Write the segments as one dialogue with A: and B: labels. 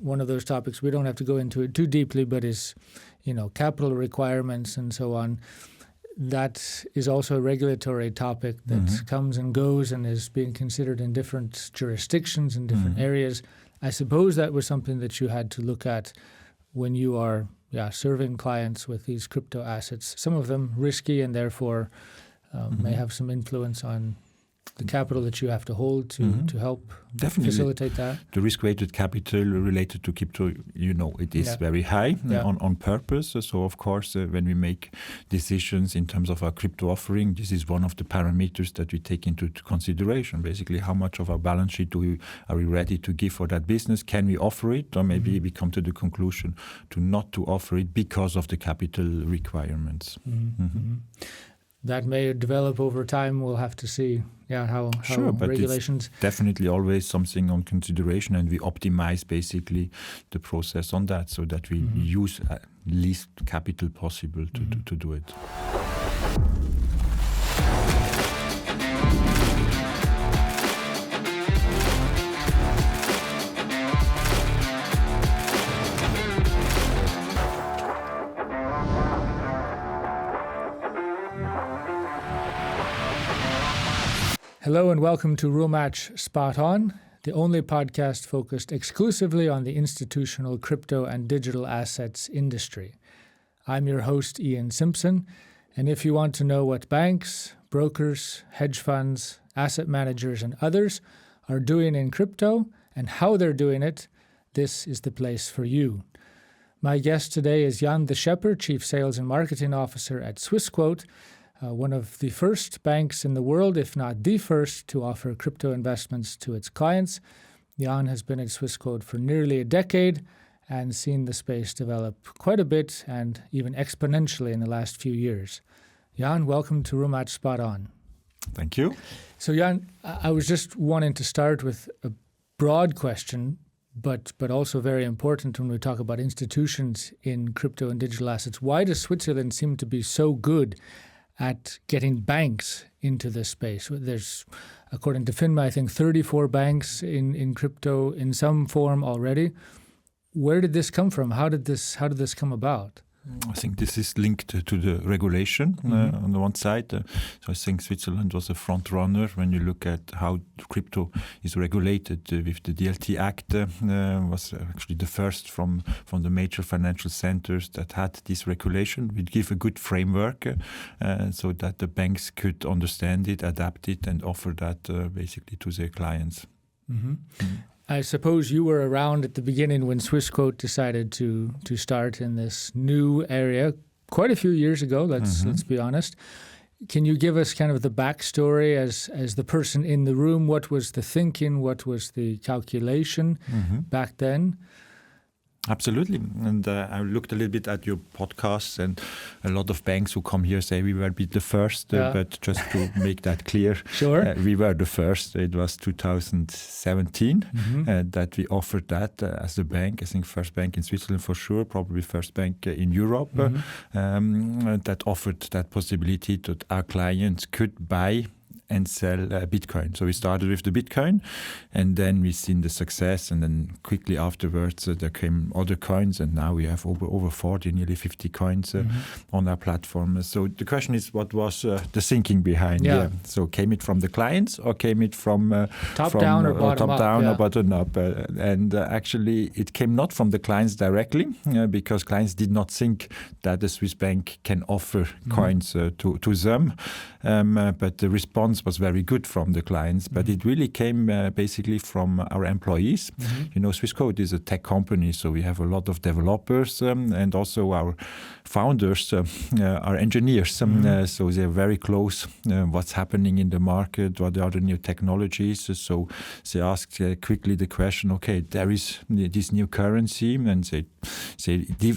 A: one of those topics, we don't have to go into it too deeply, but is, capital requirements and so on. That is also a regulatory topic that comes and goes and is being considered in different jurisdictions and different areas. I suppose that was something that you had to look at when you are serving clients with these crypto assets, some of them risky and therefore may have some influence on the capital that you have to hold to help facilitate that.
B: The risk-weighted capital related to crypto, it is very high on purpose. So, of course, when we make decisions in terms of our crypto offering, this is one of the parameters that we take into consideration. Basically, how much of our balance sheet are we ready to give for that business? Can we offer it? Or maybe we come to the conclusion not to offer it because of the capital requirements.
A: That may develop over time. We'll have to see how
B: but
A: regulations.
B: It's definitely always something on consideration, and we optimize basically the process on that so that we use least capital possible to do it.
A: Hello and welcome to RULEMATCH Spot On, the only podcast focused exclusively on the institutional crypto and digital assets industry. I'm your host, Ian Simpson, and if you want to know what banks, brokers, hedge funds, asset managers, and others are doing in crypto and how they're doing it, this is the place for you. My guest today is Jan Schepper, Chief Sales and Marketing Officer at Swissquote, one of the first banks in the world, if not the first, to offer crypto investments to its clients. Jan has been at Swissquote for nearly a decade and seen the space develop quite a bit and even exponentially in the last few years. Jan, welcome to RULEMATCH Spot On.
B: Thank you.
A: So Jan, I was just wanting to start with a broad question, but also very important when we talk about institutions in crypto and digital assets. Why does Switzerland seem to be so good at getting banks into this space? There's, according to FINMA, I think 34 banks in crypto in some form already. Where did this come from? How did this come about?
B: I think this is linked to the regulation on the one side. So I think Switzerland was a front runner when you look at how crypto is regulated with the DLT Act. Was actually the first from the major financial centers that had this regulation. We give a good framework so that the banks could understand it, adapt it, and offer that basically to their clients.
A: I suppose you were around at the beginning when Swissquote decided to start in this new area quite a few years ago, let's be honest. Can you give us kind of the backstory as the person in the room? What was the thinking? What was the calculation back then?
B: Absolutely. And I looked a little bit at your podcasts, and a lot of banks who come here say we were the first, but just to make that clear, we were the first. It was 2017 that we offered that as a bank. I think first bank in Switzerland for sure, probably first bank in Europe that offered that possibility that our clients could buy and sell Bitcoin. So we started with the Bitcoin, and then we've seen the success, and then quickly afterwards there came other coins, and now we have over 40, nearly 50 coins on our platform. So the question is, what was the thinking behind? So came it from the clients, or came it from
A: top down or bottom
B: up? And actually it came not from the clients directly, because clients did not think that the Swiss bank can offer coins to them. But the response was very good from the clients, but it really came basically from our employees. Swissquote is a tech company, so we have a lot of developers and also our founders are engineers. So they're very close what's happening in the market, what are the new technologies. So they asked quickly the question, okay, there is this new currency, and they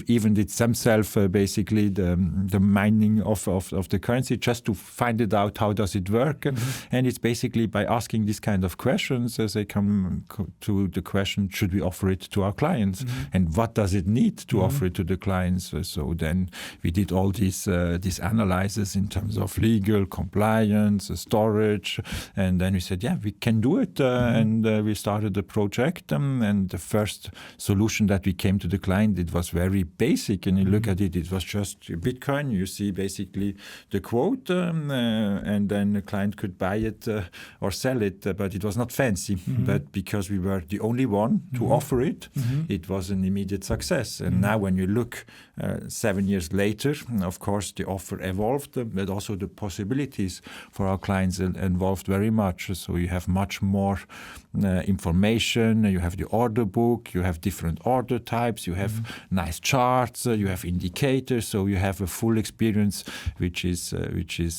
B: even did themselves basically the mining of the currency just to find it out, how does it work. And it's basically by asking these kind of questions as they come to the question, should we offer it to our clients? And what does it need to offer it to the clients? So then we did all these analyses in terms of legal, compliance, storage, and then we said, yeah, we can do it. And we started the project. And the first solution that we came to the client, it was very basic. And you look at it, it was just Bitcoin. You see basically the quote, and then the client could buy it or sell it. But it was not fancy. But because we were the only one to offer it, it was an immediate success. And now when you look 7 years later, of course, the offer evolved, but also the possibilities for our clients evolved very much. So you have much more information, you have the order book, you have different order types, you have nice charts, you have indicators, so you have a full experience, which is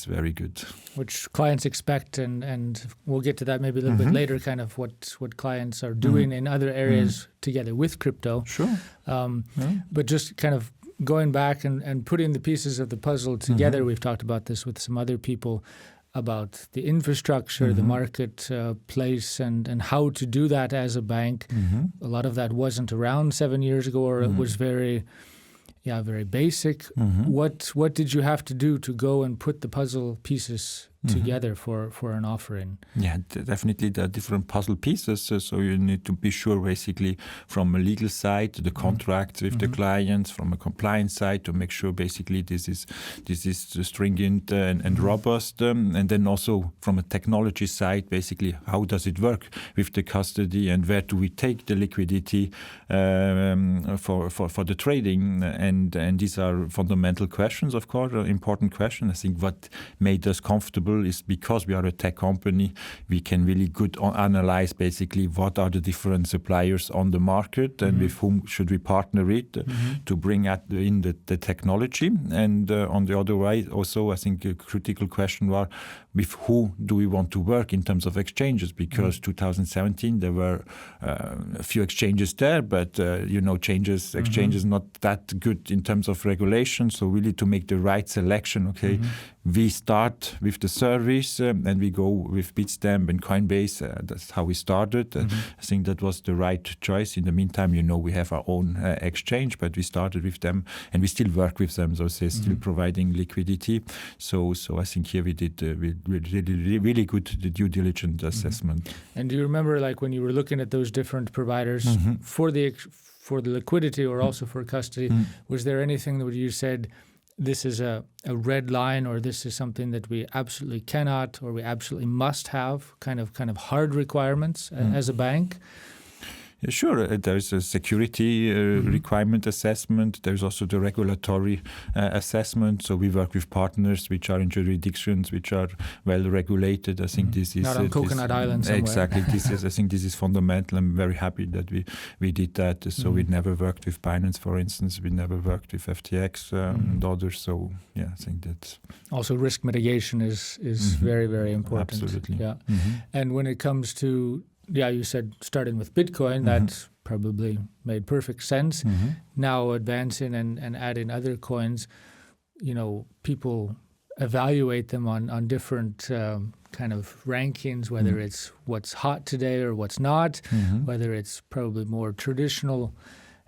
B: very good.
A: Which clients expect, and we'll get to that maybe a little bit later, kind of what clients are doing in other areas together with crypto.
B: Sure.
A: But just kind of going back and putting the pieces of the puzzle together, we've talked about this with some other people, about the infrastructure, the marketplace, and how to do that as a bank. A lot of that wasn't around 7 years ago, or it was very basic. What did you have to do to go and put the puzzle pieces together for an offering?
B: Yeah, definitely there are different puzzle pieces. So you need to be sure basically from a legal side, the contracts with the clients, from a compliance side to make sure basically this is stringent and robust. And then also from a technology side, basically how does it work with the custody and where do we take the liquidity for the trading? And these are fundamental questions, of course, important questions. I think what made us comfortable is because we are a tech company, we can really good analyze basically what are the different suppliers on the market and with whom should we partner it to bring in the technology. And on the other way, also I think a critical question was with who do we want to work in terms of exchanges, because 2017 there were a few exchanges there, but exchanges not that good in terms of regulation. So really to make the right selection, okay, we start with the service and we go with Bitstamp and Coinbase. That's how we started. I think that was the right choice. In the meantime, we have our own exchange, but we started with them and we still work with them. So they're still providing liquidity. So I think here we did really good due diligence assessment.
A: And do you remember, like, when you were looking at those different providers for the liquidity or also for custody, was there anything that you said, this is a red line, or this is something that we absolutely cannot or we absolutely must have, kind of hard requirements as a bank?
B: Sure, there's a security requirement assessment. There's also the regulatory assessment. So we work with partners which are in jurisdictions which are well regulated. I think this is
A: not on Coconut Island somewhere.
B: Exactly. I think this is fundamental. I'm very happy that we did that. So we never worked with Binance, for instance. We never worked with FTX and others. So yeah, I think that's
A: also risk mitigation is very, very important.
B: Absolutely.
A: Yeah, and when it comes to you said starting with Bitcoin, that probably made perfect sense. Now advancing and adding other coins, people evaluate them on different kind of rankings, whether it's what's hot today or what's not, whether it's probably more traditional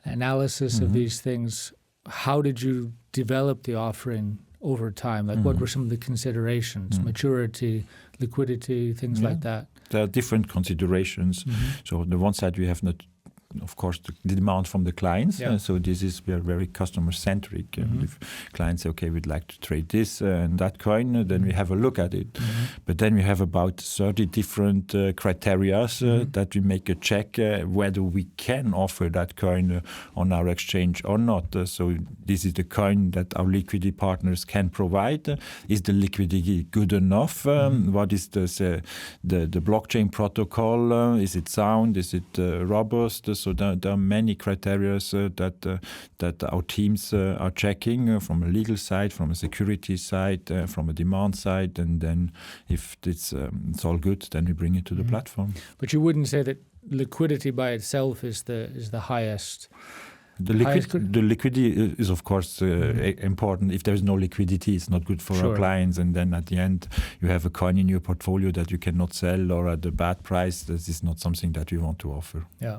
A: analysis of these things. How did you develop the offering over time? Like what were some of the considerations, maturity, liquidity, things like that?
B: There are different considerations. So on the one side, we have not, of course, the demand from the clients. So we are very customer centric. And if clients say, okay, we'd like to trade this and that coin, then we have a look at it. But then we have about 30 different criteria that we make a check whether we can offer that coin on our exchange or not. So this is the coin that our liquidity partners can provide. Is the liquidity good enough? What is the blockchain protocol? Is it sound? Is it robust? So there are many criteria that our teams are checking from a legal side, from a security side, from a demand side, and then if it's all good, then we bring it to the platform.
A: But you wouldn't say that liquidity by itself is the highest
B: The liquidity is, of course, important. If there's no liquidity, it's not good for our clients. And then at the end, you have a coin in your portfolio that you cannot sell or at a bad price. This is not something that we want to offer.
A: Yeah.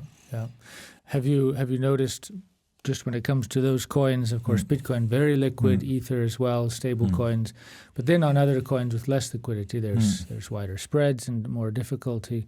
A: Have you noticed, just when it comes to those coins, of course, Bitcoin, very liquid, Ether as well, stable coins. But then on other coins with less liquidity, there's wider spreads and more difficulty.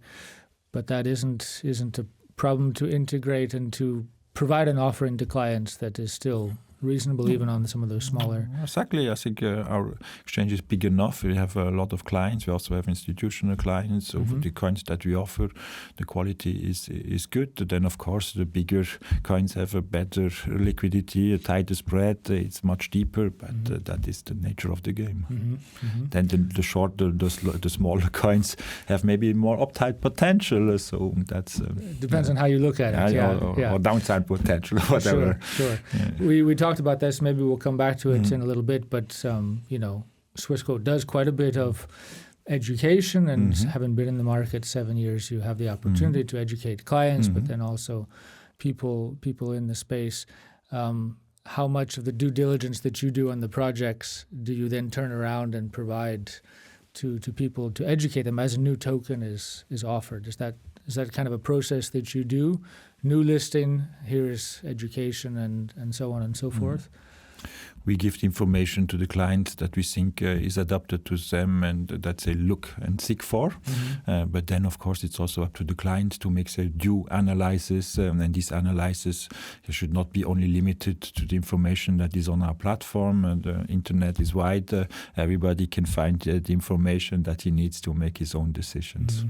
A: But that isn't a problem to integrate and to provide an offering to clients that is still reasonable even on some of those smaller.
B: Exactly. I think our exchange is big enough. We have a lot of clients. We also have institutional clients. So for the coins that we offer, the quality is good. Then, of course, the bigger coins have a better liquidity, a tighter spread. It's much deeper, but that is the nature of the game. Then the smaller coins have maybe more upside potential. So that's
A: depends on how you look at it.
B: Or downside potential, whatever.
A: Sure. Yeah. We talked about this. Maybe we'll come back to it in a little bit. But Swissquote does quite a bit of education, and having been in the market 7 years, you have the opportunity to educate clients, but then also people in the space. How much of the due diligence that you do on the projects do you then turn around and provide to people to educate them as a new token is offered? Is that kind of a process that you do? New listing, here's education, and so on and so forth?
B: We give the information to the client that we think is adapted to them and that they look and seek for. But then, of course, it's also up to the client to make their due analysis. And this analysis should not be only limited to the information that is on our platform. The internet is wide. Everybody can find the information that he needs to make his own decisions.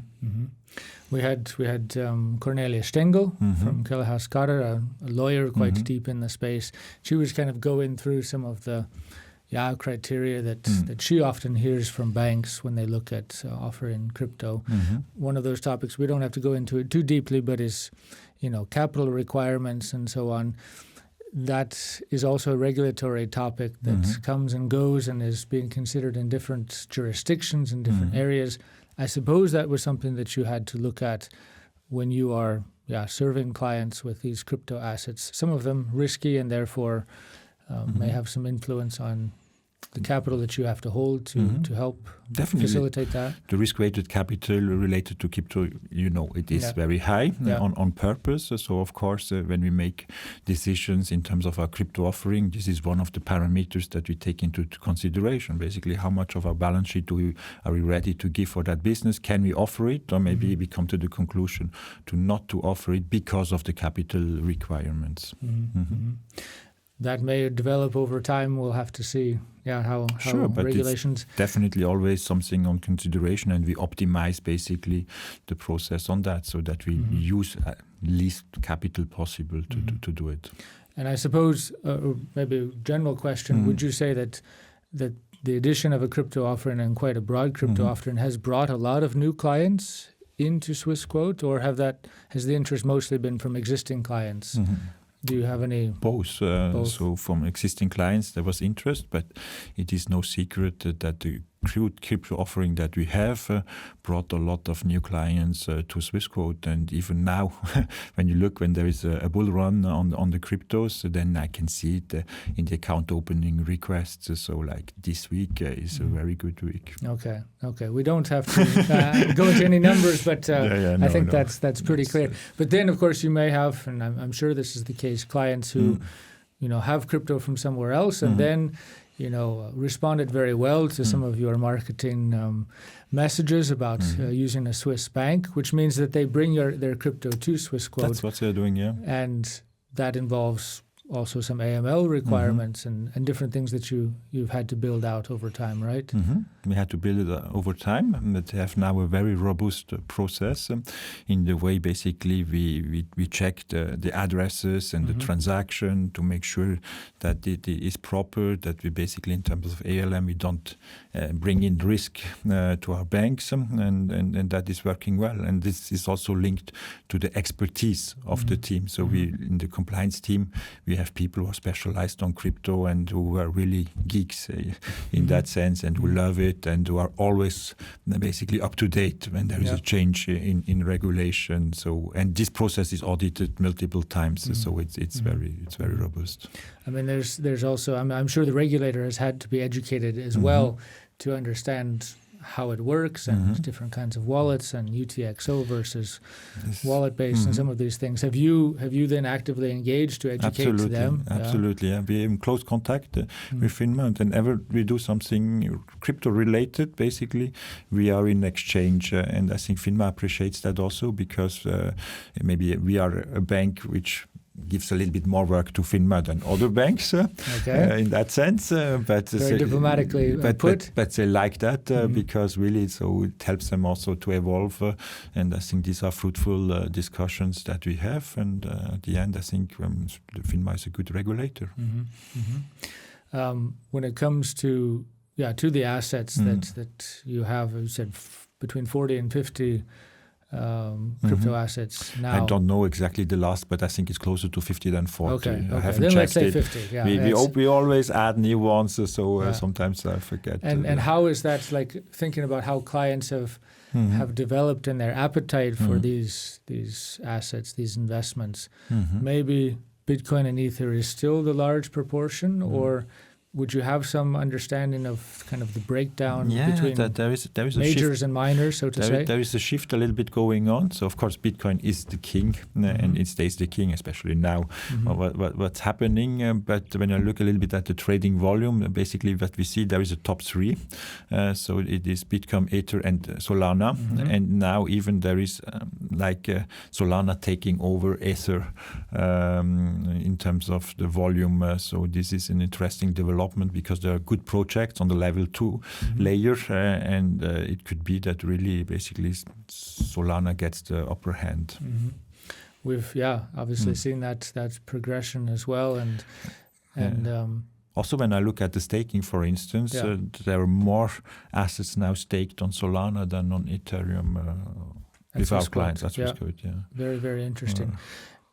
B: We had Cornelia Stengel from Kellerhaus Carter, a lawyer quite deep in the space. She was kind of going through some of the criteria that she often hears from banks when they look at offering crypto. One of those topics, we don't have to go into it too deeply, but is capital requirements and so on. That is also a regulatory topic that comes and goes and is being considered in different jurisdictions in different areas. I suppose that was something that you had to look at when you are serving clients with these crypto assets. Some of them risky and therefore may have some influence on the capital that you have to hold to help facilitate that. The risk-weighted capital related to crypto, it is very high on purpose. So, of course, when we make decisions in terms of our crypto offering, this is one of the parameters that we take into consideration. Basically, how much of our balance sheet are we ready to give for that business? Can we offer it? Or maybe we come to the conclusion not to offer it because of the capital requirements.
A: That may develop over time. We'll have to see how
B: but
A: regulations...
B: It's definitely always something on consideration, and we optimize basically the process on that so that we use least capital possible to do it.
A: And I suppose, maybe a general question, would you say that the addition of a crypto offering and quite a broad crypto offering has brought a lot of new clients into Swissquote, or has the interest mostly been from existing clients? Do you have any?
B: Both. So from existing clients, there was interest, but it is no secret that the crypto offering that we have brought a lot of new clients to Swissquote. And even now, when there is a bull run on the cryptos, then I can see it in the account opening requests. So like this week is a very good week.
A: Okay. We don't have to go into any numbers, but I think that's pretty clear. But then, of course, you may have, and I'm sure this is the case, clients who have crypto from somewhere else and then responded very well to some of your marketing messages about using a Swiss bank, which means that they bring their crypto to Swissquote.
B: That's what they're doing, yeah.
A: And that involves also some AML requirements and different things that you've had to build out over time, right?
B: We had to build it over time, but have now a very robust process in the way basically we check the addresses and the transaction to make sure that it is proper, that we basically in terms of ALM we don't bring in risk to our banks and that is working well. And this is also linked to the expertise of the team. So we in the compliance team we have people who are specialized on crypto and who are really geeks in that sense, and who love it, and who are always basically up to date when there is a change in regulation. So, and this process is audited multiple times, so it's very robust.
A: I mean, there's also, I'm sure the regulator has had to be educated as well to understand how it works and different kinds of wallets and UTXO versus wallet-based and some of these things. Have you then actively engaged to educate them?
B: Absolutely. Yeah. We're in close contact with FINMA, and whenever we do something crypto-related, basically, we are in exchange. And I think FINMA appreciates that also, because maybe we are a bank which gives a little bit more work to FINMA than other banks in that sense. But
A: very diplomatically put.
B: But they like that because really, so it helps them also to evolve. And I think these are fruitful discussions that we have. And at the end, I think FINMA is a good regulator.
A: When it comes to the assets that you have, you said between 40 and 50 crypto assets now.
B: I don't know exactly the last, but I think it's closer to 50 than 40.
A: Okay.
B: I haven't
A: then
B: checked
A: let's say
B: it.
A: 50. Yeah,
B: we always add new ones, so sometimes I forget.
A: And how is that, like, thinking about how clients have developed in their appetite for these assets, these investments? Maybe Bitcoin and Ether is still the large proportion, or would you have some understanding of kind of the breakdown between
B: there is
A: majors and minors, so to say?
B: There is a shift a little bit going on. So, of course, Bitcoin is the king, and it stays the king, especially now, what's happening. But when I look a little bit at the trading volume, basically what we see, there is a top three. So it is Bitcoin, Ether, and Solana. And now even there is Solana taking over Ether in terms of the volume. So this is an interesting development, because there are good projects on the level 2 layer, and it could be that really basically Solana gets the upper hand.
A: We've obviously seen that progression as well, and
B: also when I look at the staking, for instance, there are more assets now staked on Solana than on Ethereum with our clients. That's Swissquote.
A: Very, very interesting.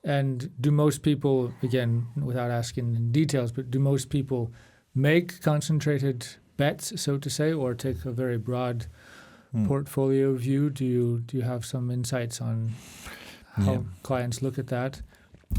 A: And do most people, again, without asking in details, but do most people make concentrated bets, so to say, or take a very broad portfolio view? Do you have some insights on how clients look at that?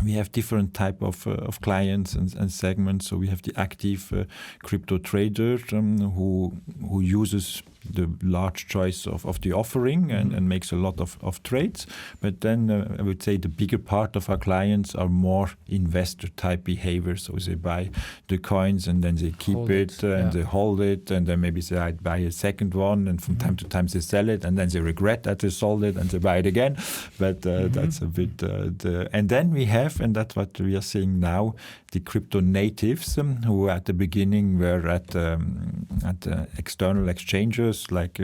B: We have different type of clients and segments. So we have the active crypto trader who uses the large choice of the offering and makes a lot of trades. But then I would say the bigger part of our clients are more investor type behavior. So they buy the coins and then they keep it and they hold it, and then maybe they buy a second one, and from time to time they sell it, and then they regret that they sold it and they buy it again. But that's a bit and then we have, and that's what we are seeing now, the crypto natives who at the beginning were at external exchanges like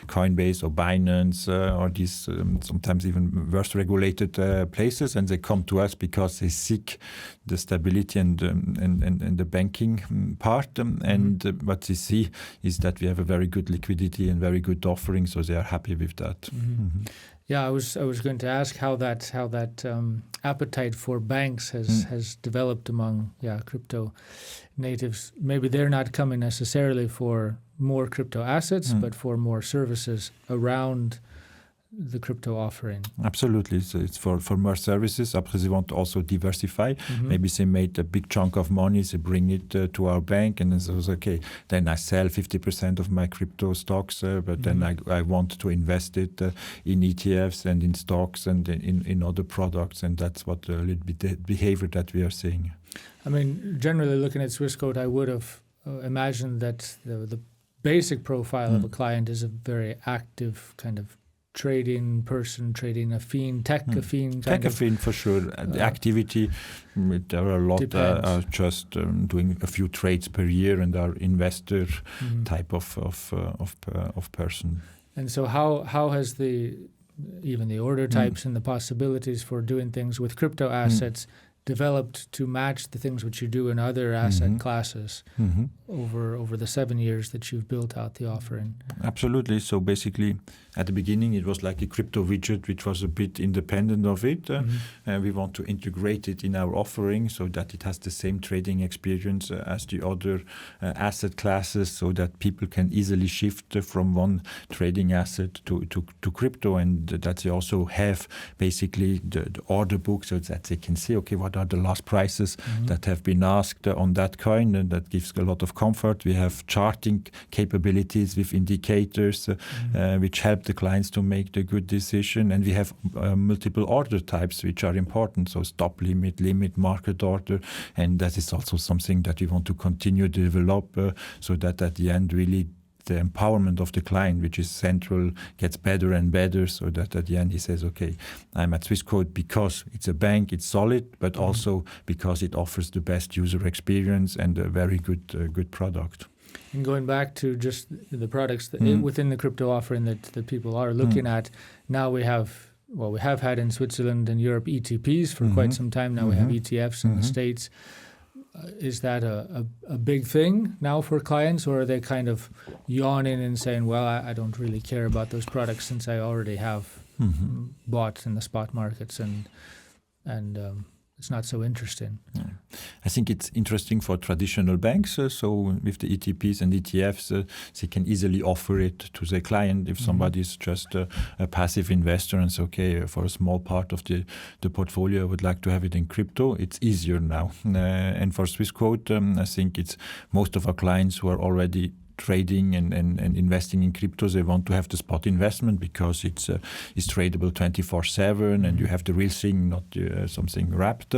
B: Coinbase or Binance or these sometimes even worse regulated places, and they come to us because they seek the stability and the banking part. And what they see is that we have a very good liquidity and very good offering, so they are happy with that.
A: Yeah, I was going to ask how that appetite for banks has developed among crypto natives. Maybe they're not coming necessarily for more crypto assets, but for more services around the crypto offering.
B: Absolutely. So it's for more services. Après, they want to also diversify. Maybe they made a big chunk of money, they bring it to our bank, and then they say, okay, then I sell 50% of my crypto stocks, but then I want to invest it in ETFs and in stocks and in other products, and that's what a little bit the behavior that we are seeing. I
A: mean, generally looking at Swissquote, I would have imagined that the basic profile of a client is a very active kind of trading person, trading affine, tech affine.
B: Tech affine for sure. The activity, there are a lot are just doing a few trades per year and are investor type of person.
A: And so how has even the order types and the possibilities for doing things with crypto assets developed to match the things which you do in other asset classes over the 7 years that you've built out the offering.
B: Absolutely. So basically, at the beginning, it was like a crypto widget, which was a bit independent of it. We want to integrate it in our offering so that it has the same trading experience as the other asset classes, so that people can easily shift from one trading asset to crypto, and that they also have basically the order book so that they can see, okay, what are the last prices that have been asked on that coin, and that gives a lot of comfort. We have charting capabilities with indicators which help the clients to make the good decision, and we have multiple order types which are important, so stop limit, market order, and that is also something that we want to continue to develop so that at the end really the empowerment of the client, which is central, gets better and better, so that at the end he says, okay, I'm at Swissquote because it's a bank, it's solid, but also because it offers the best user experience and a very good product.
A: And going back to just the products that within the crypto offering that people are looking at, now we have had in Switzerland and Europe ETPs for quite some time. Now we have ETFs in the States. Is that a big thing now for clients, or are they kind of yawning and saying, well, I don't really care about those products since I already have bought in the spot markets and it's not so interesting?
B: I think it's interesting for traditional banks. So with the ETPs and ETFs, they can easily offer it to their client. If somebody is just a passive investor and says, okay, for a small part of the portfolio, I would like to have it in crypto, it's easier now. And for Swissquote, I think it's most of our clients who are already trading and investing in cryptos, they want to have the spot investment because it's tradable 24/7 and you have the real thing, not something wrapped.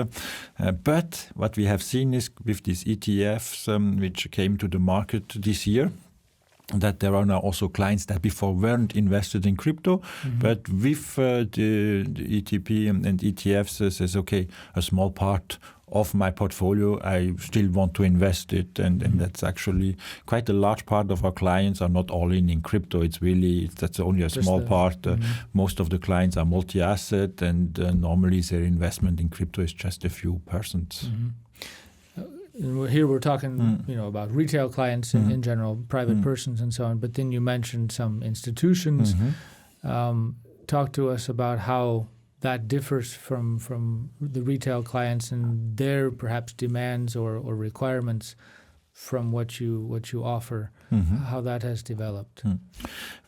B: But what we have seen is with these ETFs which came to the market this year, that there are now also clients that before weren't invested in crypto, but with the ETP and ETFs says, okay, a small part of my portfolio, I still want to invest it, and that's actually quite a large part of our clients are not all in crypto. That's only a small part. Most of the clients are multi-asset, and normally their investment in crypto is just a few %.
A: Here we're talking, about retail clients in general, private persons and so on. But then you mentioned some institutions. Talk to us about how that differs from the retail clients and their perhaps demands or requirements from what you offer, how that has developed.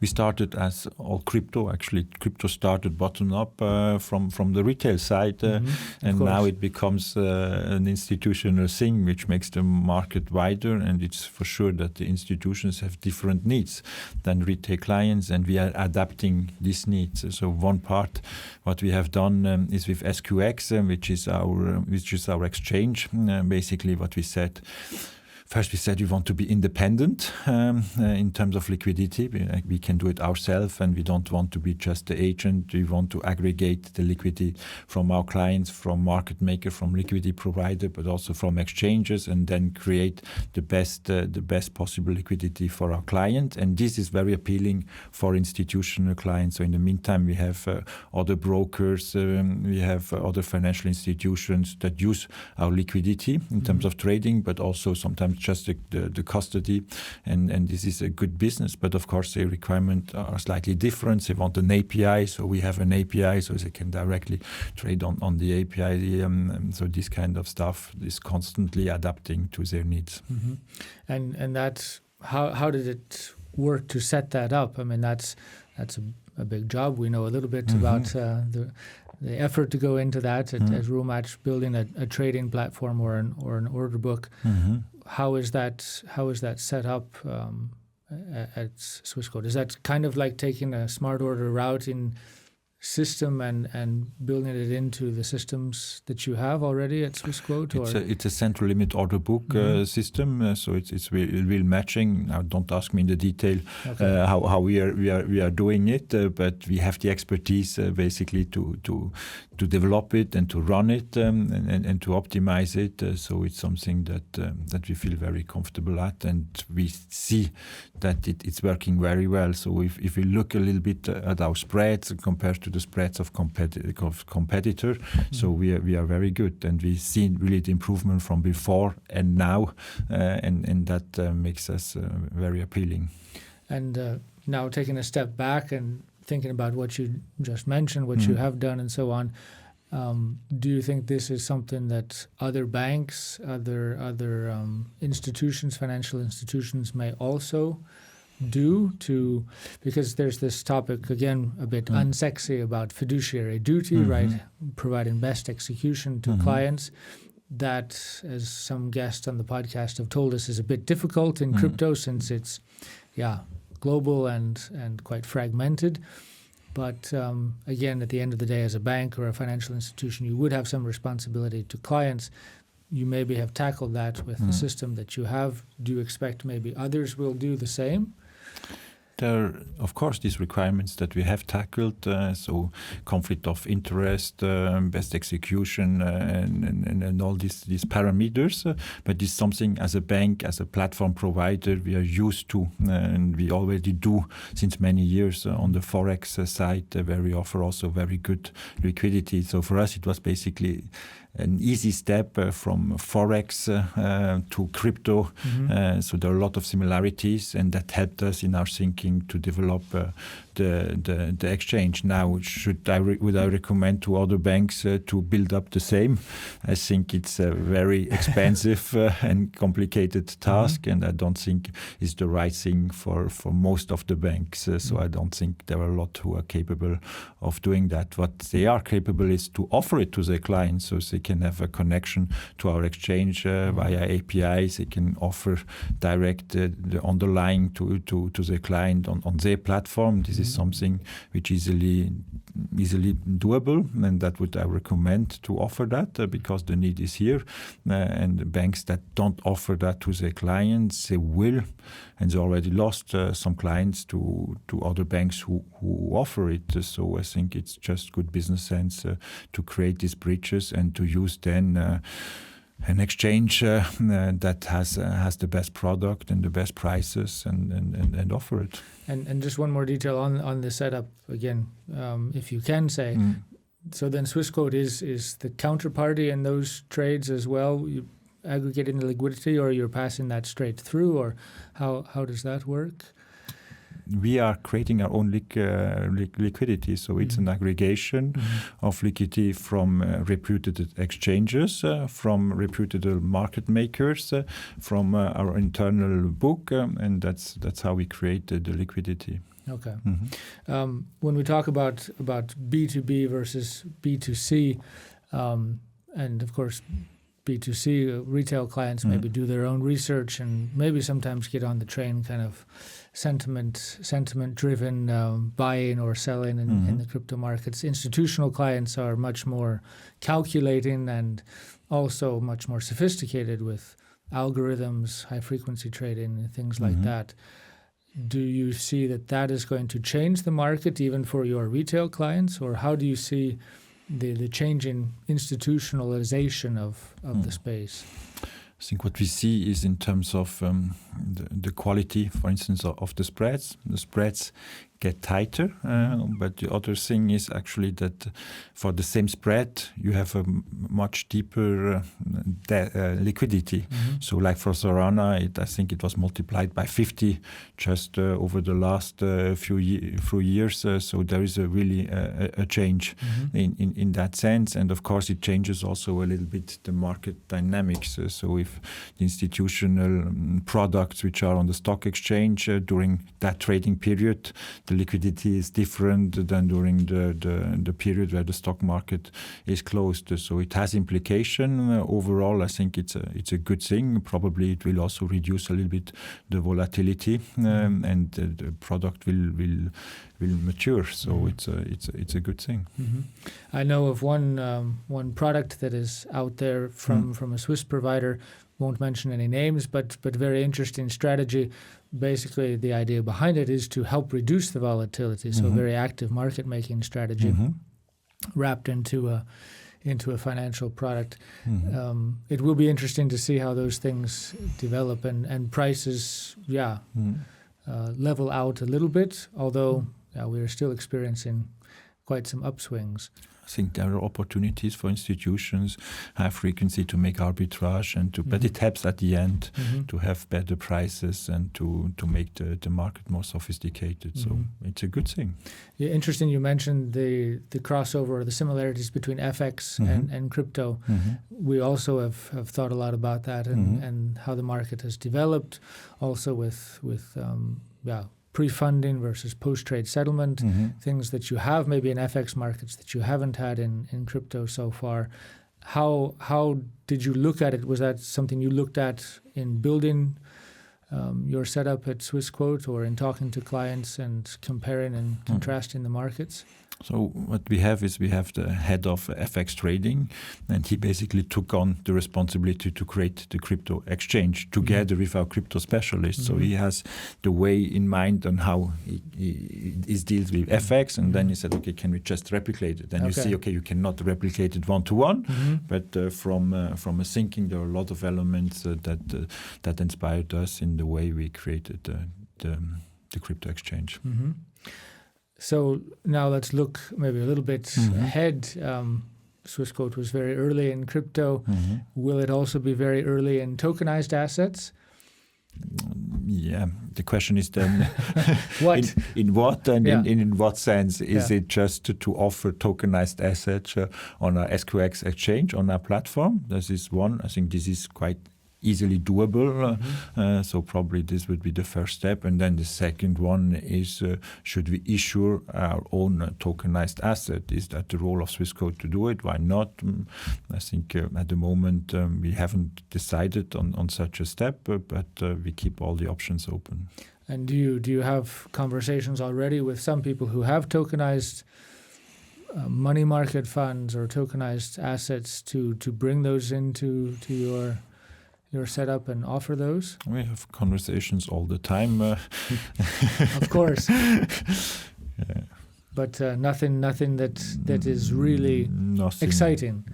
B: We started as all crypto. Actually, crypto started bottom up from the retail side, and now it becomes an institutional thing, which makes the market wider. And it's for sure that the institutions have different needs than retail clients, and we are adapting these needs. So one part, what we have done is with SQX, which is our exchange. Basically, what we said. First, we said we want to be independent in terms of liquidity. We can do it ourselves, and we don't want to be just the agent. We want to aggregate the liquidity from our clients, from market maker, from liquidity provider, but also from exchanges, and then create the best possible liquidity for our client. And this is very appealing for institutional clients. So in the meantime, we have other brokers, we have other financial institutions that use our liquidity in terms of trading, but also sometimes just the custody, and this is a good business. But of course, the requirements are slightly different. They want an API, so we have an API, so they can directly trade on the API. So this kind of stuff is constantly adapting to their needs.
A: And that's how did it work to set that up? I mean, that's a big job. We know a little bit about the effort to go into that at RULEMATCH, building a trading platform or an order book. How is that set up at Swissquote? Is that kind of like taking a smart order routing system and building it into the systems that you have already at Swissquote?
B: It's a central limit order book system, so it's real matching. Now, don't ask me in the detail how we are doing it, but we have the expertise basically to develop it and to run it and to optimize it. So it's something that we feel very comfortable at, and we see that it's working very well. So if we look a little bit at our spreads compared to to the spreads of competitor. So we are very good, and we see really the improvement from before and now, and that makes us very appealing.
A: And now taking a step back and thinking about what you just mentioned, what you have done and so on, do you think this is something that other banks, other institutions, financial institutions may also do to, because there's this topic, again, a bit unsexy about fiduciary duty, right? Providing best execution to clients. That, as some guests on the podcast have told us, is a bit difficult in crypto since it's, global and quite fragmented. But again, at the end of the day, as a bank or a financial institution, you would have some responsibility to clients. You maybe have tackled that with the system that you have. Do you expect maybe others will do the same?
B: There are, of course, these requirements that we have tackled, so conflict of interest, best execution, and all these parameters. But it's something as a bank, as a platform provider, we are used to, and we already do since many years on the forex side, where we offer also very good liquidity. So for us, it was basically an easy step from forex to crypto. So there are a lot of similarities, and that helped us in our thinking to develop the exchange. Now, would I recommend to other banks to build up the same? I think it's a very expensive and complicated task, and I don't think it's the right thing for most of the banks. So I don't think there are a lot who are capable of doing that. What they are capable is to offer it to their clients, so they can have a connection to our exchange via APIs. They can offer direct the underlying to the client on their platform. This is something which easily doable, and that would I recommend to offer that because the need is here. And the banks that don't offer that to their clients, they will, and they already lost some clients to other banks who offer it. So I think it's just good business sense to create these bridges and to use then an exchange that has the best product and the best prices and offer it.
A: And just one more detail on the setup again, if you can say. So then Swissquote is the counterparty in those trades as well. You aggregating the liquidity, or you're passing that straight through, or how does that work?
B: We are creating our own liquidity, so it's an aggregation of liquidity from reputed exchanges, from reputed market makers, from our internal book, and that's how we create the liquidity.
A: Okay. When we talk about B2B versus B2C, and of course B2C retail clients maybe do their own research and maybe sometimes get on the train kind of sentiment-driven buying or selling in the crypto markets. Institutional clients are much more calculating and also much more sophisticated with algorithms, high-frequency trading, and things like that. Do you see that is going to change the market even for your retail clients, or how do you see the changing institutionalization of the space?
B: I think what we see is in terms of the quality, for instance, of the spreads. The spreads get tighter, but the other thing is actually that for the same spread, you have a much deeper liquidity. So like for Solana, I think it was multiplied by 50 just over the last few years. So there is really a change in that sense. And of course, it changes also a little bit the market dynamics. So if the institutional products which are on the stock exchange during that trading period, the liquidity is different than during the period where the stock market is closed. So it has implication. Overall, I think it's a good thing. Probably it will also reduce a little bit the volatility, and the product will mature. So it's a good thing.
A: I know of one product that is out there from a Swiss provider. Won't mention any names, but very interesting strategy. Basically, the idea behind it is to help reduce the volatility. So a very active market making strategy wrapped into a financial product. It will be interesting to see how those things develop and prices, level out a little bit. Although we are still experiencing quite some upswings.
B: I think there are opportunities for institutions, high frequency to make arbitrage, but it helps at the end to have better prices and to make the market more sophisticated. So it's a good thing. Yeah,
A: interesting. You mentioned the crossover or the similarities between FX and crypto. We also have thought a lot about that and how the market has developed. Also with pre-funding versus post-trade settlement, things that you have maybe in FX markets that you haven't had in crypto so far. How did you look at it? Was that something you looked at in building your setup at Swissquote or in talking to clients and comparing and contrasting the markets?
B: So what we have the head of FX trading, and he basically took on the responsibility to create the crypto exchange together with our crypto specialists. So he has the way in mind on how he deals with FX, and then he said, okay, can we just replicate it? And you see, okay, you cannot replicate it one-to-one, but from a thinking, there are a lot of elements that inspired us in the way we created the crypto exchange.
A: So now let's look maybe a little bit ahead. Swissquote was very early in crypto. Will it also be very early in tokenized assets?
B: Yeah, the question is then
A: what?
B: in what and in what sense? Is it just to offer tokenized assets on our SQX exchange, on our platform? This is one. I think this is quite easily doable. So probably this would be the first step. And then the second one is, should we issue our own tokenized asset? Is that the role of Swissquote to do it? Why not? I think at the moment we haven't decided on such a step, but we keep all the options open.
A: And do you have conversations already with some people who have tokenized money market funds or tokenized assets to bring those into your setup and offer those?
B: We have conversations all the time.
A: Of course. But nothing that is really exciting.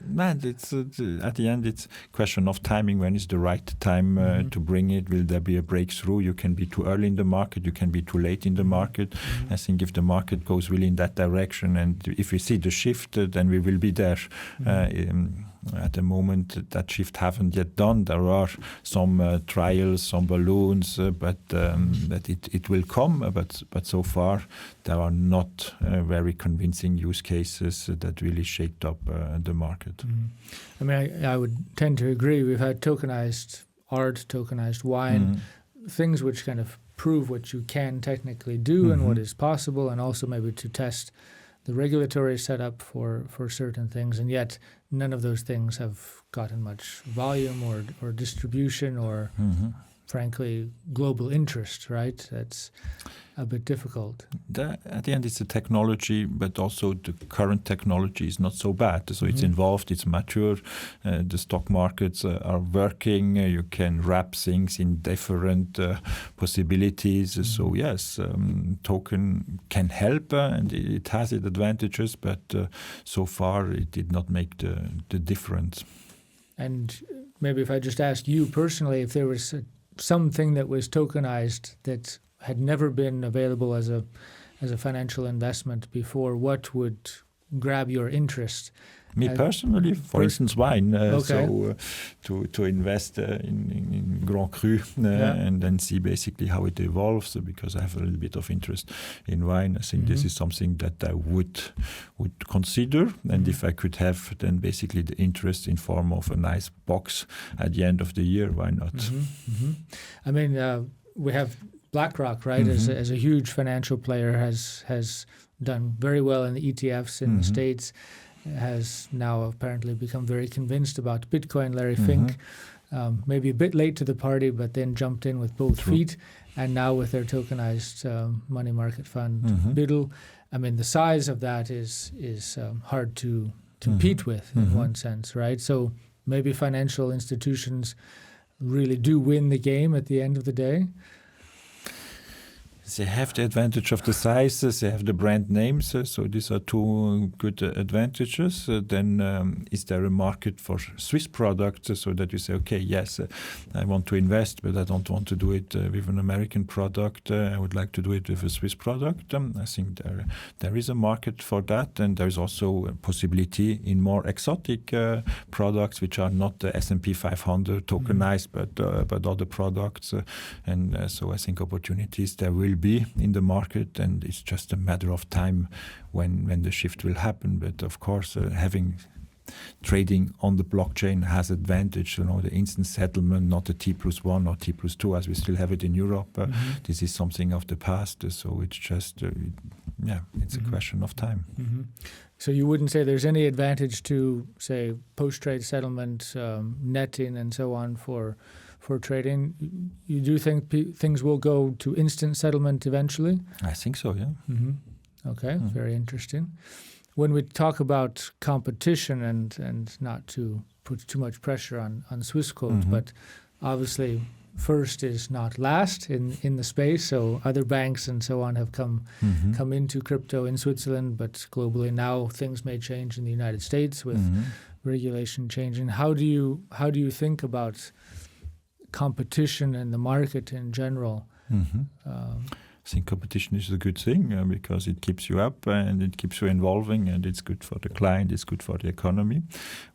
B: Man, it's at the end, it's a question of timing. When is the right time to bring it? Will there be a breakthrough? You can be too early in the market. You can be too late in the market. I think if the market goes really in that direction, and if we see the shift, then we will be there. At the moment, that shift haven't yet done. There are some trials, some balloons, but it will come. But so far, there are not very convincing use cases that really shaped up the market.
A: I mean, I would tend to agree. We've had tokenized art, tokenized wine, things which kind of prove what you can technically do and what is possible, and also maybe to test the regulatory setup for certain things, and yet none of those things have gotten much volume or distribution or, frankly, global interest, right? That's a bit difficult.
B: At the end, it's the technology, but also the current technology is not so bad. So it's involved, it's mature, the stock markets are working, you can wrap things in different possibilities. So yes, token can help and it has its advantages, but so far it did not make the difference.
A: And maybe if I just ask you personally, if there was something that was tokenized that had never been available as a financial investment before, what would grab your interest?
B: Me personally, for instance, wine. So to invest in Grand Cru and then see basically how it evolves, because I have a little bit of interest in wine. I think this is something that I would consider. And if I could have then basically the interest in form of a nice box at the end of the year, why not?
A: I mean, we have BlackRock, right, as a huge financial player, has done very well in the ETFs in the States, has now apparently become very convinced about Bitcoin. Larry Fink, maybe a bit late to the party, but then jumped in with both feet, and now with their tokenized money market fund, BIDL. I mean, the size of that is hard to compete with in one sense, right? So maybe financial institutions really do win the game at the end of the day.
B: They have the advantage of the sizes, they have the brand names, so these are two good advantages. Then is there a market for Swiss products so that you say, okay, yes, I want to invest, but I don't want to do it with an American product. I would like to do it with a Swiss product. I think there is a market for that, and there is also a possibility in more exotic products which are not the S&P 500 tokenized, but other products. So I think opportunities there will be in the market, and it's just a matter of time when the shift will happen. But of course, having trading on the blockchain has advantage. The instant settlement, not the T+1 or T+2 as we still have it in Europe. This is something of the past. So it's just, it's a question of time.
A: So you wouldn't say there's any advantage to, say, post-trade settlement, netting, and so on for trading? You do think things will go to instant settlement eventually?
B: I think so, yeah.
A: Okay, very interesting. When we talk about competition and not to put too much pressure on Swissquote, but obviously first is not last in the space. So other banks and so on have come into crypto in Switzerland, but globally now things may change in the United States with regulation changing. How do you think about competition in the market in general?
B: I think competition is a good thing because it keeps you up and it keeps you evolving, and it's good for the client, it's good for the economy.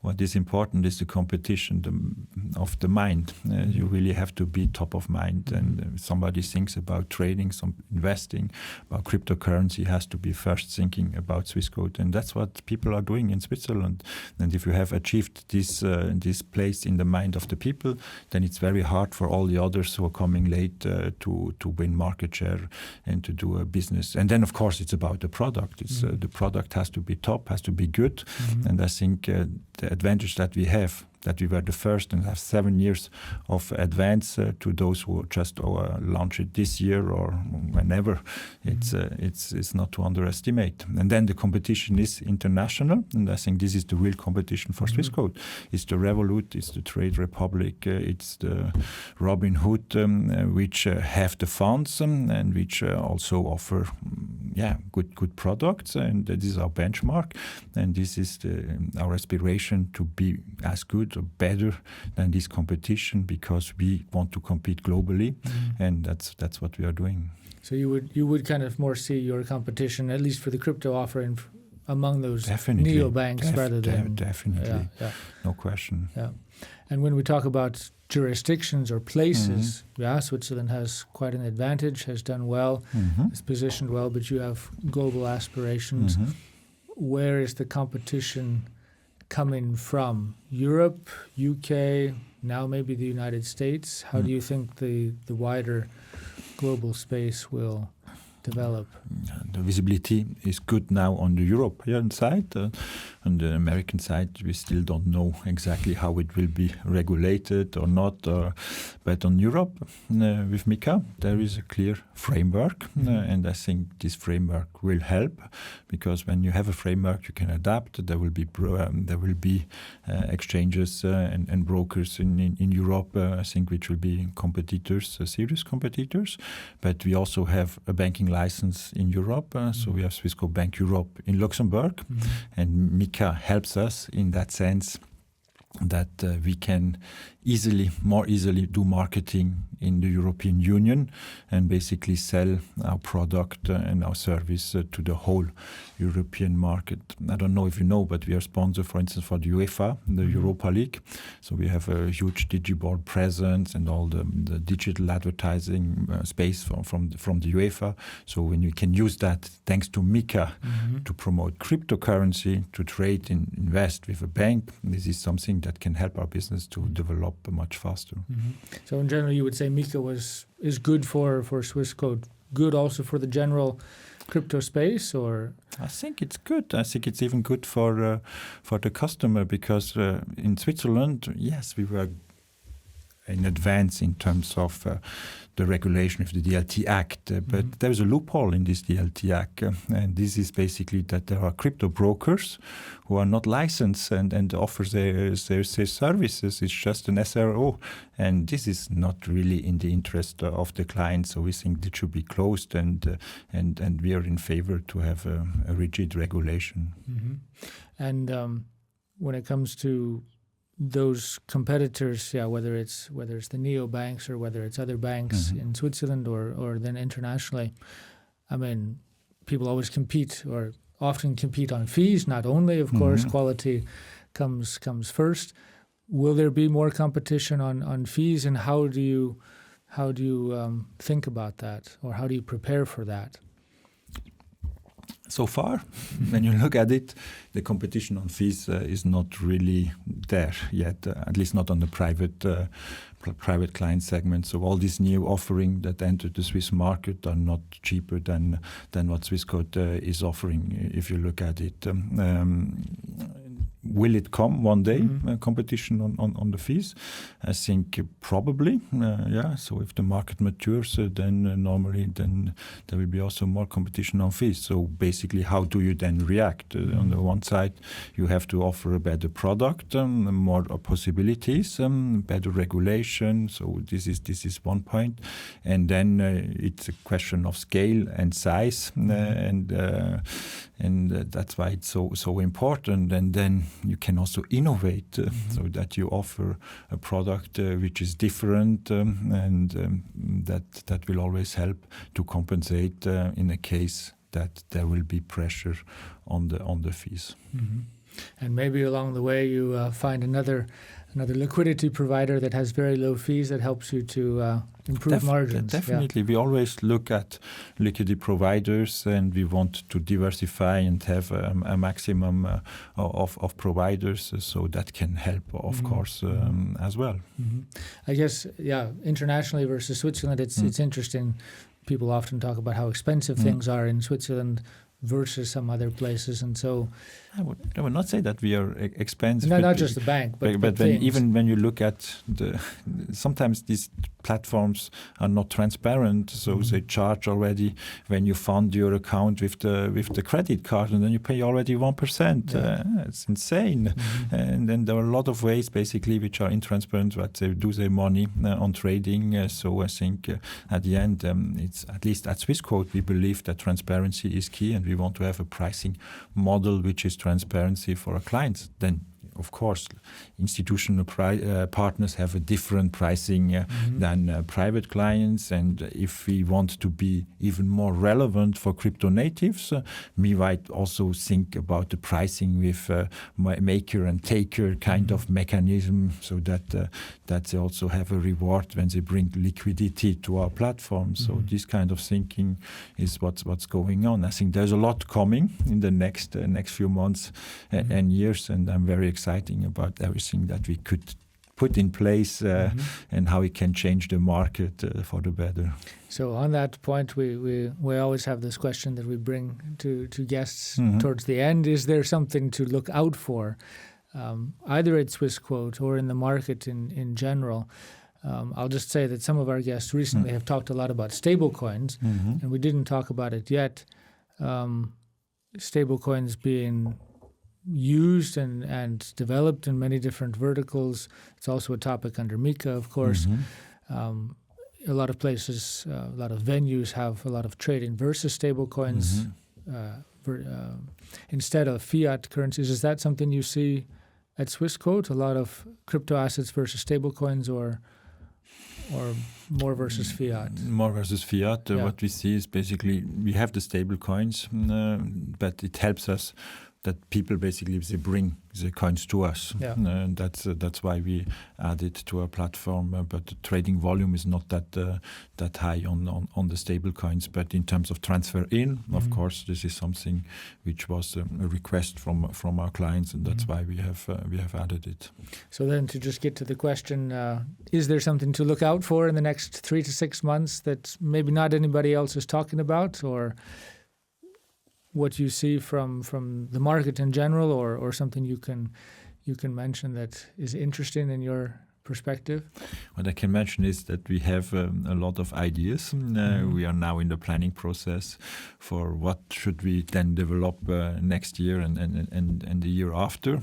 B: What is important is the competition of the mind. You really have to be top of mind, and somebody thinks about trading, some investing, about cryptocurrency, has to be first thinking about Swissquote, and that's what people are doing in Switzerland. And if you have achieved this place in the mind of the people, then it's very hard for all the others who are coming late to win market share and to do a business. And then, of course, it's about the product. It's the product has to be top, has to be good. And I think the advantage that we have, that we were the first and have 7 years of advance to those who just launch it this year or whenever. It's not to underestimate. And then the competition is international, and I think this is the real competition for Swissquote. It's the Revolut, it's the Trade Republic, it's the Robinhood, which have the funds and which also offer good products, and this is our benchmark, and this is our aspiration to be as good or better than this competition, because we want to compete globally, and that's what we are doing.
A: So you would kind of more see your competition, at least for the crypto offering, among those neobanks rather than
B: definitely, no question.
A: Yeah, and when we talk about jurisdictions or places, Switzerland has quite an advantage, has done well, is positioned well, but you have global aspirations. Where is the competition coming from? Europe, UK, now maybe the United States? How do you think the wider global space will develop?
B: The visibility is good now on the European side. On the American side, we still don't know exactly how it will be regulated or not. But on Europe, with MiCA, there is a clear framework. And I think this framework will help, because when you have a framework, you can adapt. There will be exchanges and brokers in Europe, I think, which will be competitors, serious competitors. But we also have a banking license in Europe. So we have Swissquote Bank Europe in Luxembourg, and MiCA helps us in that sense that we can more easily do marketing in the European Union and basically sell our product and our service to the whole European market. I don't know if you know, but we are sponsor, for instance, for the UEFA, the Europa League. So we have a huge digiboard presence and all the digital advertising space from the UEFA. So when you can use that, thanks to MiCA, to promote cryptocurrency, to trade and invest with a bank, this is something that can help our business to develop much faster.
A: So in general, you would say MiCA is good for Swissquote, good also for the general crypto space, or?
B: I think it's good. I think it's even good for the customer, because in Switzerland, yes, we were in advance in terms of the regulation of the DLT Act. But there is a loophole in this DLT Act, and this is basically that there are crypto brokers who are not licensed and offer their services. It's just an SRO, and this is not really in the interest of the client. So we think it should be closed, and we are in favor to have a rigid regulation.
A: And when it comes to those competitors, whether it's the neobanks or whether it's other banks in Switzerland or then internationally, I mean, people always compete or often compete on fees, not only, of course, quality comes first. Will there be more competition on fees, and how do you think about that, or how do you prepare for that?
B: So far, when you look at it, the competition on fees is not really there yet, at least not on the private client segment. So all these new offerings that entered the Swiss market are not cheaper than what Swissquote is offering, if you look at it. Will it come one day, competition on the fees? I think probably, So if the market matures, then normally there will be also more competition on fees. So basically, how do you then react? On the one side, you have to offer a better product, more possibilities, better regulation. So this is one point. And then it's a question of scale and size, and that's why it's so important. And then you can also innovate so that you offer a product which is different, and that will always help to compensate in a case that there will be pressure on the fees.
A: And maybe along the way you find another liquidity provider that has very low fees that helps you to improve margins.
B: Definitely. We always look at liquidity providers, and we want to diversify and have a maximum of providers, so that can help, of course, as well.
A: I guess, internationally versus Switzerland, it's interesting. People often talk about how expensive things are in Switzerland versus some other places, and so
B: I would not say that we are expensive.
A: No, not just the bank, but
B: when you look at sometimes these platforms are not transparent, so they charge already when you fund your account with the credit card, and then you pay already 1%. It's insane. And then there are a lot of ways basically which are intransparent, but they do their money on trading. So I think at the end, it's at least at Swissquote we believe that transparency is key, and we want to have a pricing model which is transparency for our clients. Then of course, institutional partners have a different pricing than private clients. And if we want to be even more relevant for crypto natives, we might also think about the pricing with maker and taker kind of mechanism, so that they also have a reward when they bring liquidity to our platform. So this kind of thinking is what's going on. I think there's a lot coming in the next few months and years, and I'm very excited about everything that we could put in place and how it can change the market for the better.
A: So on that point, we always have this question that we bring to guests towards the end. Is there something to look out for, either at Swissquote or in the market in general? I'll just say that some of our guests recently have talked a lot about stablecoins, and we didn't talk about it yet. Stablecoins being used and developed in many different verticals. It's also a topic under MiCA, of course. A lot of places, a lot of venues have a lot of trading versus stablecoins instead of fiat currencies. Is that something you see at Swissquote? A lot of crypto assets versus stablecoins, or more versus fiat?
B: More versus fiat. What we see is basically we have the stablecoins, but it helps us that people basically, they bring the coins to us. And that's why we add it to our platform. But the trading volume is not that high on the stable coins. But in terms of transfer in, of course, this is something which was a request from our clients, and that's why we have added it.
A: So then, to just get to the question, is there something to look out for in the next 3 to 6 months that maybe not anybody else is talking about, or what you see from the market in general, or something you can mention that is interesting in your perspective?
B: What I can mention is that we have a lot of ideas. We are now in the planning process for what should we then develop next year and the year after.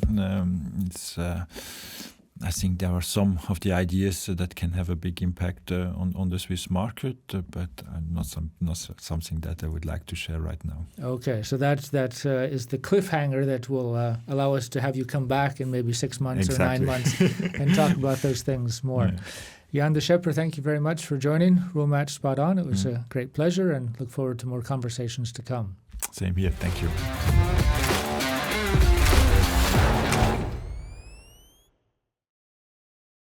B: I think there are some of the ideas that can have a big impact on the Swiss market, but not something that I would like to share right now.
A: Okay, so that is the cliffhanger that will allow us to have you come back in maybe 6 months or 9 months and talk about those things more. Jan de Schepper, thank you very much for joining RULEMATCH Spot On. It was a great pleasure, and look forward to more conversations to come.
B: Same here. Thank you.